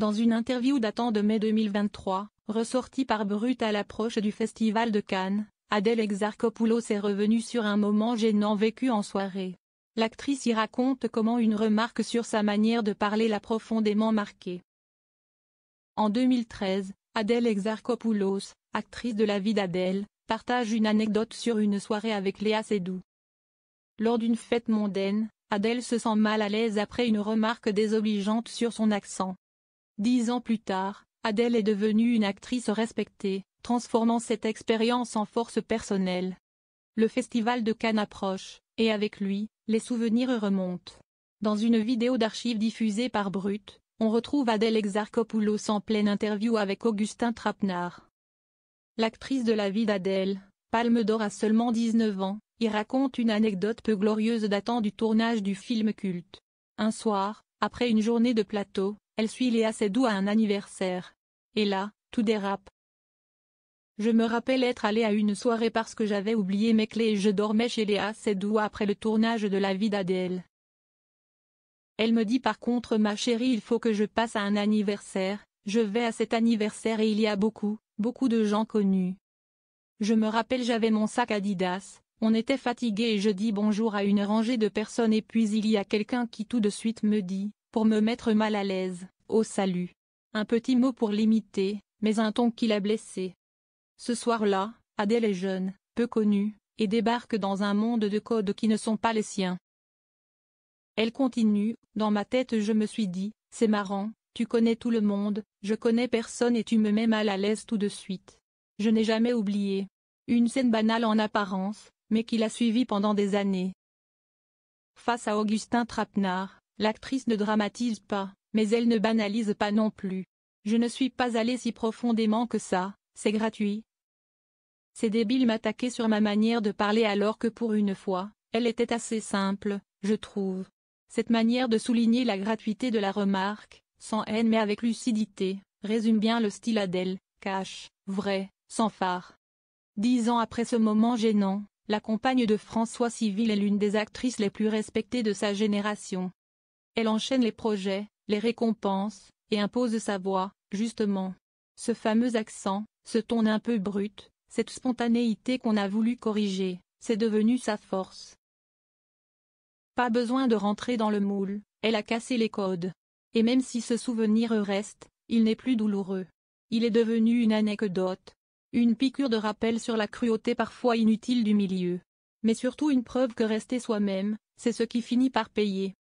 Dans une interview datant de mai 2023, ressortie par Brut à l'approche du Festival de Cannes, Adèle Exarchopoulos est revenue sur un moment gênant vécu en soirée. L'actrice y raconte comment une remarque sur sa manière de parler l'a profondément marquée. En 2013, Adèle Exarchopoulos, actrice de La vie d'Adèle, partage une anecdote sur une soirée avec Léa Seydoux. Lors d'une fête mondaine, Adèle se sent mal à l'aise après une remarque désobligeante sur son accent. 10 ans plus tard, Adèle est devenue une actrice respectée, transformant cette expérience en force personnelle. Le Festival de Cannes approche, et avec lui, les souvenirs remontent. Dans une vidéo d'archives diffusée par Brut, on retrouve Adèle Exarchopoulos en pleine interview avec Augustin Trapenard. L'actrice de La vie d'Adèle, Palme d'or à seulement 19 ans, y raconte une anecdote peu glorieuse datant du tournage du film culte. Un soir, après une journée de plateau, elle suit Léa Seydoux à un anniversaire. Et là, tout dérape. Je me rappelle être allée à une soirée parce que j'avais oublié mes clés et je dormais chez Léa Seydoux après le tournage de La vie d'Adèle. Elle me dit par contre ma chérie il faut que je passe à un anniversaire, je vais à cet anniversaire et il y a beaucoup de gens connus. Je me rappelle j'avais mon sac Adidas, on était fatigués et je dis bonjour à une rangée de personnes et puis il y a quelqu'un qui tout de suite me dit, pour me mettre mal à l'aise, oh salut. Un petit mot pour l'imiter, mais un ton qui l'a blessé. Ce soir-là, Adèle est jeune, peu connue, et débarque dans un monde de codes qui ne sont pas les siens. Elle continue, dans ma tête je me suis dit, c'est marrant, tu connais tout le monde, je connais personne et tu me mets mal à l'aise tout de suite. Je n'ai jamais oublié. Une scène banale en apparence, mais qui l'a suivie pendant des années. Face à Augustin Trapenard, l'actrice ne dramatise pas, mais elle ne banalise pas non plus. Je ne suis pas allée si profondément que ça, c'est gratuit. C'est débile m'attaquer sur ma manière de parler alors que pour une fois, elle était assez simple, je trouve. Cette manière de souligner la gratuité de la remarque, sans haine mais avec lucidité, résume bien le style Adèle, cash, vrai, sans phare. 10 ans après ce moment gênant, la compagne de François Civil est l'une des actrices les plus respectées de sa génération. Elle enchaîne les projets, les récompenses, et impose sa voix, justement. Ce fameux accent, ce ton un peu brut, cette spontanéité qu'on a voulu corriger, c'est devenu sa force. Pas besoin de rentrer dans le moule, elle a cassé les codes. Et même si ce souvenir reste, il n'est plus douloureux. Il est devenu une anecdote. Une piqûre de rappel sur la cruauté parfois inutile du milieu. Mais surtout une preuve que rester soi-même, c'est ce qui finit par payer.